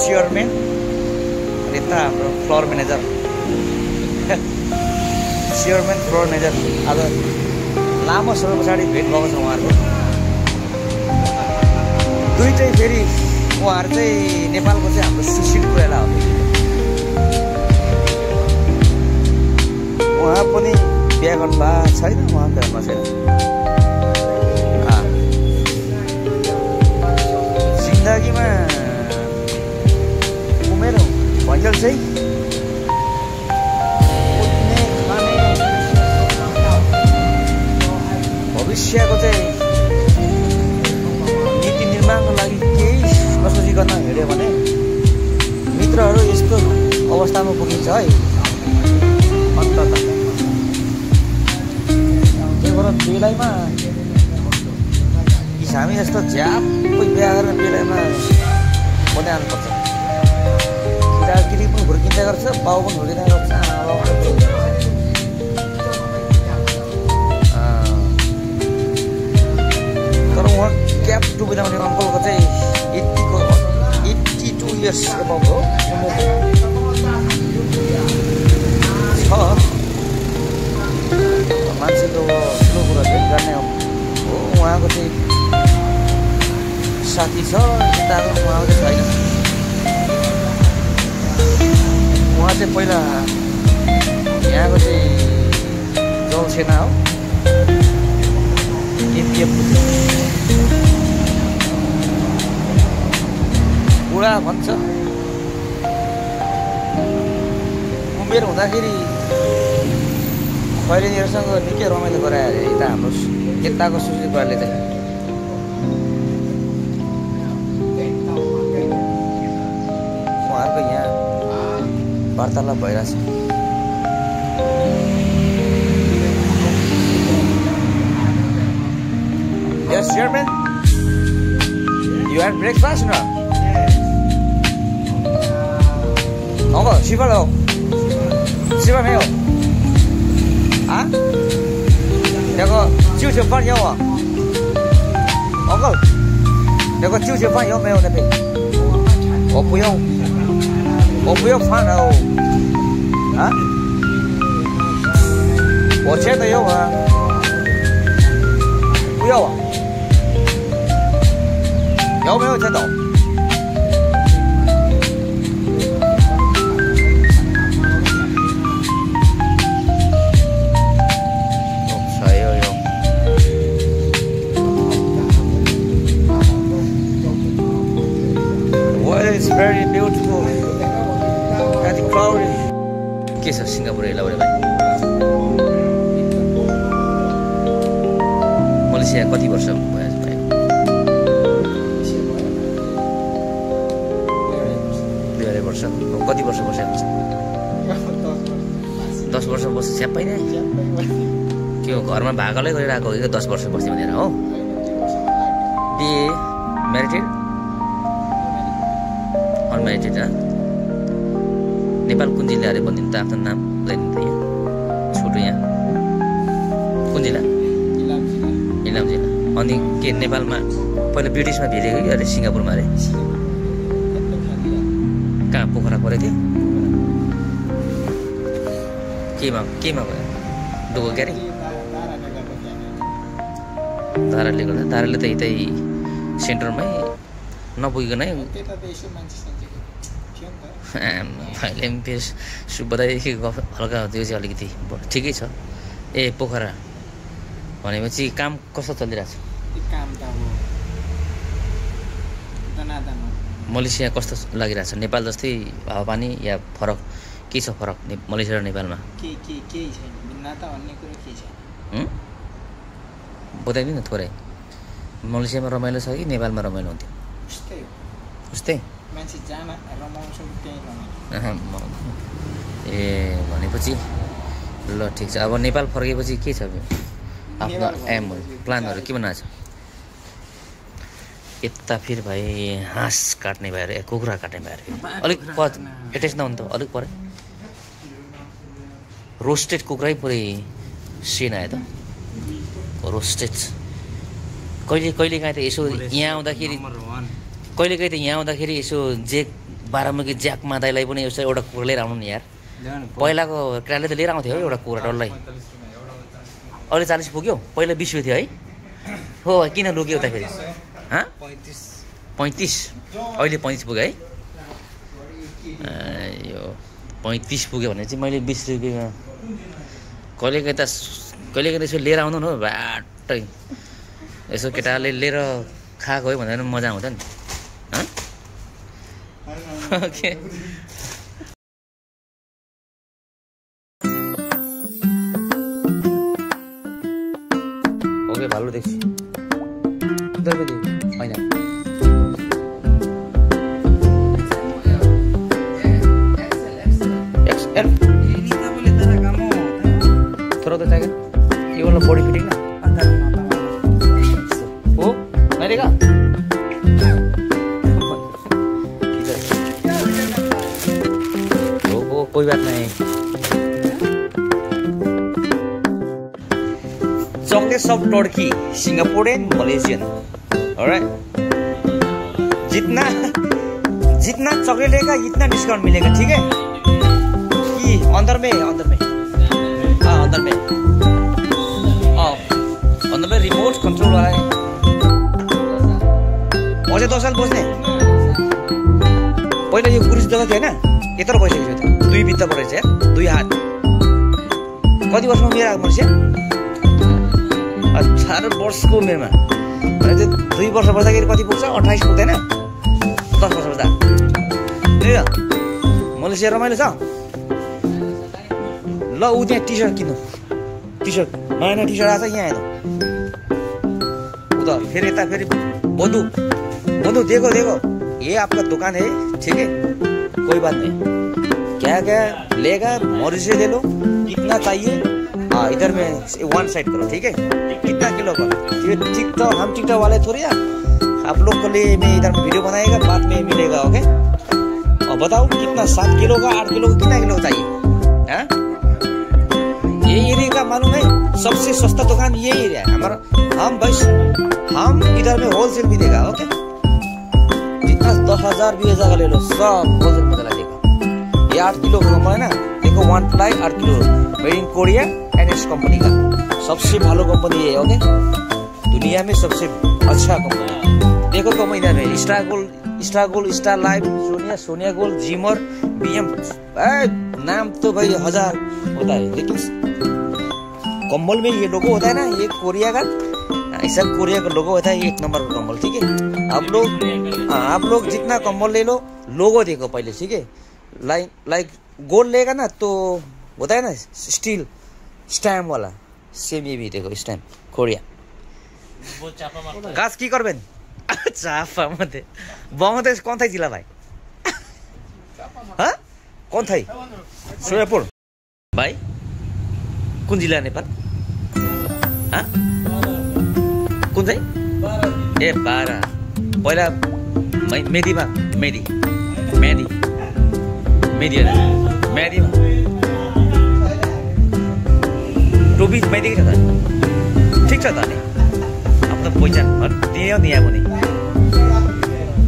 Chairman र यता हाम्रो floor manager chairman floor manager आज लामो समय पछाडि भेट भएको छ उहाँहरूको। दुईटै फेरि उहाँहरू चाहिँ नेपालको चाहिँ हाम्रो सुशील कोइराला हो। उहाँ पनि बिहा गर्नु भएको छैन, उहाँ घरमा छैन। जिन्दगीमा उमेर भइन्जेल चाहिँ उठ्ने खाने भविष्यको चाहिँ नीति निर्माणको लागि केही नसोचिकन हिँड्यो भने मित्रहरू यस्तो अवस्थामा पुगिन्छ है अन्तत। त्यही भएर बेलामा हामी यस्तो झ्यापै बिहा गरेर बेलामा बन्दै आउनुपर्छ। केटाकेटी पनि हुर्किँदै गर्छ, बाउ पनि हुर्किँदै गर्छ, आमा बाउ पनि। तर उहाँ क्याब डुबिँदाउने अङ्कलको चाहिँ 82 इयर्स एबभ हो छ। मान्छेको ठुलो कुरा भेट गर्ने हो। उहाँको चाहिँ साथी छ, यताको उहाँको चाहिँ छैन। उहाँ चाहिँ पहिला यहाँको चाहिँ जलसेना हो, एपिएफ बुढा भन्छ। उमेर हुँदाखेरि खैरेनीहरूसँग निकै रमाइलो गरायो अरे यता हाम्रो यताको सुशील कोइरालाले चाहिँ। उहाँहरूको यहाँ वार्तालाप भइरहेछ। Yes, Chairman. You had breakfast now? Uncle, 吃饭了？吃饭没有？啊？那个9斤饭要啊 ？Uncle， 那个9斤饭要没有那边？我不要，我不要饭了哦。啊？我现在要啊？不要啊？有没有听懂？It's very beautiful and cloudy. के छ सिङ्गापुर हेला भने भाइ? मलेसिया कति वर्ष भयो भाइ? 2.5 वर्ष। कति वर्ष बसेको छ? 10 वर्ष बस्छ स्याप्पै नै। के हो घरमा भागलै गरेर आएको हो कि 10 वर्ष बस्ने भनेर हो? BA married unmarried? नेपाल कुन जिल्ला अरे भनिदिनु त आफ्नो नाम ल्याइदिनु त यहाँ छोटो यहाँ कुन जिल्ला? इलाम जिल्ला। अनि के नेपालमा पहिला ब्रिटिसमा भिरेको कि अरे सिङ्गापुरमा अरे? कहाँ पोखरा परेको थियो? केमा भयो? डोको क्यारे? धाराले गर्दा? धाराले त यतै सेन्टरमै नपुगिकन अहिले पनि फेरि सुब्बादेखि हल्का त्यो चाहिँ अलिकति ठिकै छ। ए पोखरा भनेपछि काम कस्तो चलिरहेछ? काम त अब दनादन। मलेसिया कस्तो लागिरहेछ? नेपाल जस्तै हावापानी या फरक के छ फरक मलेसिया र नेपालमा? केही छैन, भिन्नता भन्ने कुरो केही छैन। बताइदिनु न थोरै। मलेसियामा रमाइलो छ कि नेपालमा रमाइलो हुन्थ्यो? उस्तै हो। उस्तै? मान्छे जान रमाउँछ त्यही रमाइलो। ए भनेपछि ल ठिक छ। अब नेपाल फर्केपछि के छ आफ्नो एम प्लानहरू के बनाएको छ? यता फेरि भाइ हाँस काट्ने भएर कुखुरा काट्ने भएर अलिक एटेच नहुनु त अलिक पऱ्यो। रोस्टेड कुखुरै पुरै सिन आयो त रोस्टेड। कहिले काहीँ त यसो यहाँ आउँदाखेरि यसो बारामुखी ज्याकमा दाइलाई पनि यसो एउटा कुकुर लिएर आउनु नि यार। पहिलाको केटाले त लिएर आउँथ्यो एउटा कुकुर डल्लै। अहिले 40 पुग्यो, पहिला 20 थियो है। हो किन लुक्यो त फेरि? 35 अहिले 35 पुग्यो है। यो 35 पुग्यो भने चाहिँ मैले 20 रुपियाँमा कहिलेकाहीँ यसो लिएर आउनु न हो बाटै। यसो केटाले लिएर खाएको है भनेर मजा आउँछ नि। ओके ओके भालु देख्छु होइन थोड़ा तो चाहिए ये वाला बॉडी फिटिंग ना वो नहीं देगा वो कोई बात नहीं। Chocolate soft Turkey Singaporean Malaysian alright. जितना चॉकलेट लेगा इतना डिस्काउंट मिलेगा ठीक है। कि अंदर में अंदर में रिमोट कंट्रोल वाला है। अझै 10 साल बस्ने पहिला यो पुरुष जग्गा थियो होइन यत्रो भइसकेको थियो। 2 बित्ता परेछ यार 2 हात। कति वर्षमा मेरो आएको मर्छ 18 वर्षको उमेरमा भने चाहिँ 2 वर्ष बस्दाखेरि कति पुग्छ 28 पुग्दैन 10 वर्ष बस्दा। मलेसिया रमाइलो छ ल। ऊ त्यहाँ टी सर्ट किन्नु टी-शर्ट नयाँ टी-शर्ट आएछ यहाँ आएन उधर फिर यता फेरि बंधु देखो ये आपका दुकान है ठीक है कोई बात नहीं। क्या लेगा मर्जी से ले लो कितना चाहिए। हाँ इधर में 1 साइड करो ठीक है। कितना किलो का टिकटॉक हम टिकटॉक वाले थोड़ी आप लोग को लिए मैं इधर में वीडियो बनाएगा बाद में मिलेगा ओके। और बताओ कितना 7 किलो का 8 किलो का कितना किलो चाहिए। हाँ ये एरिया का मालूम है सबसे सस्ता दुकान ये एरिया है हमारा। हम इधर में होलसेल भी देगा ओके। जितना 10,000 20,000 का ले लो सब होलसेल में चला देगा। ये 8 किलो का कंपनी है ना देखो 1 fly 8 kilo made in Korea NS company का सबसे भालो कंपनी है ओके। दुनिया में सबसे अच्छा कंपनी देखो कंपनी इधर में star gold star life Sonia gold जिमर BM नाम तो भाई 1000 होता है लेकिन कंबल में ये लोगो होता है ना ये कोरिया का ऐसा कोरिया का लोगो होता है 1 नंबर का कंबल ठीक है। आप लोग जितना कंबल ले लो लोगो देखो पहले ठीक है। लाइक गोल्ड लेगा ना तो होता है ना स्टील स्टैम्प वाला सेम ये भी देखो स्टैम्प कोरिया काज की करबेन चापा मते बंगलादेश कौन था जिला भाई हाँ कौन था सोयापुर भाई कुन जिला नेपाल हाँ कुन चाहिँ ए 12 पहिला मेदीमा टोपी मेदी छ त ठिक छ त नि आफ्नो पहिचान दियो नि यहाँ पनि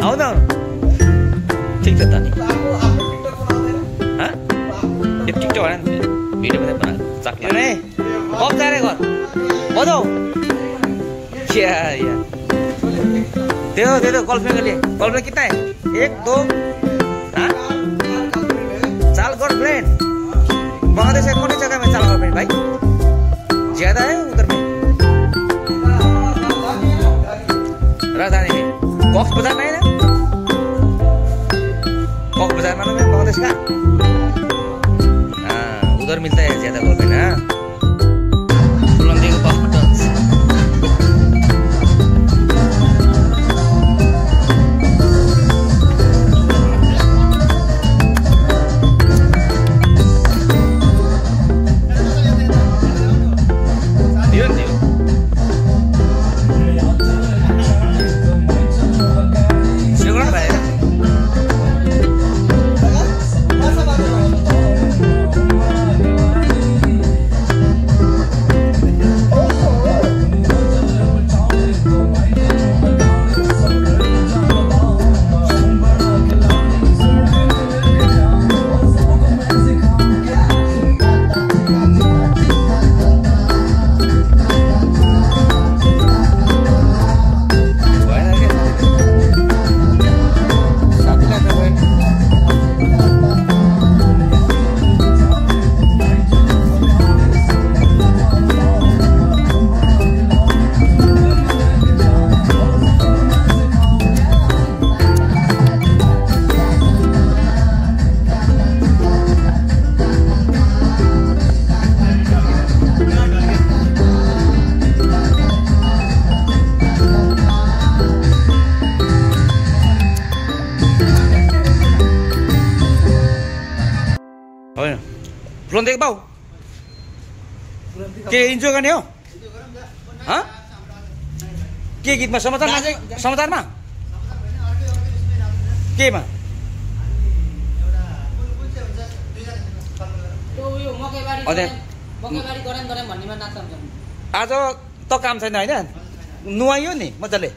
आउन ठिक छ त नि हाँ ये टिकटॉक है वीडियो में बना चकले नहीं कब जा रहे घर बताओ क्या यार दे दो गर्लफ्रेंड के लिए गर्लफ्रेंड कितना है 1 2 हाँ 4 गर्लफ्रेंड बांग्लादेश में कौन सी जगह में 4 गर्लफ्रेंड भाई ज्यादा है उधर में राजधानी में कॉक्स बाजार में है ना कॉक्स बाजार मालूम है बांग्लादेश का उधर मिलता है ज्यादा गर्लफ्रेंड हाँ बुलंदी का कॉस्मेटिक्स belum take bau के इन्जोय गर्ने हो के गीतमा समाचारमा केमा आज त काम छैन होइन नुहाइयो नि मजाले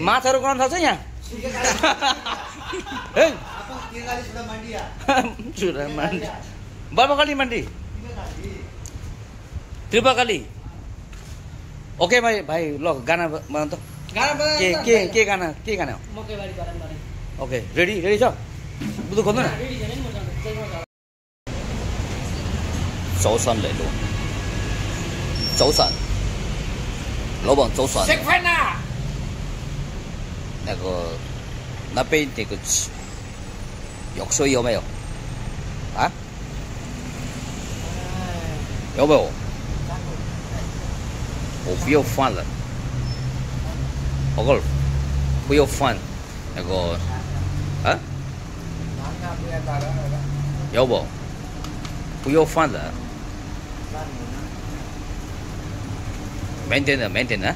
माछाहरू गर्न सक्छ यहाँ बर्माकाली मन्डी त्रिपाकाली ओके भाइ ल गाना बजाउनु त के गाना हो ओके रेडी छ बुधु खोल्नु न 早餐来了，早餐，老板早餐。吃饭啦！那边那个药水有没有？啊？有没有？我不要饭了，我个不要饭，啊？有不？不要饭了。 maintain 啊。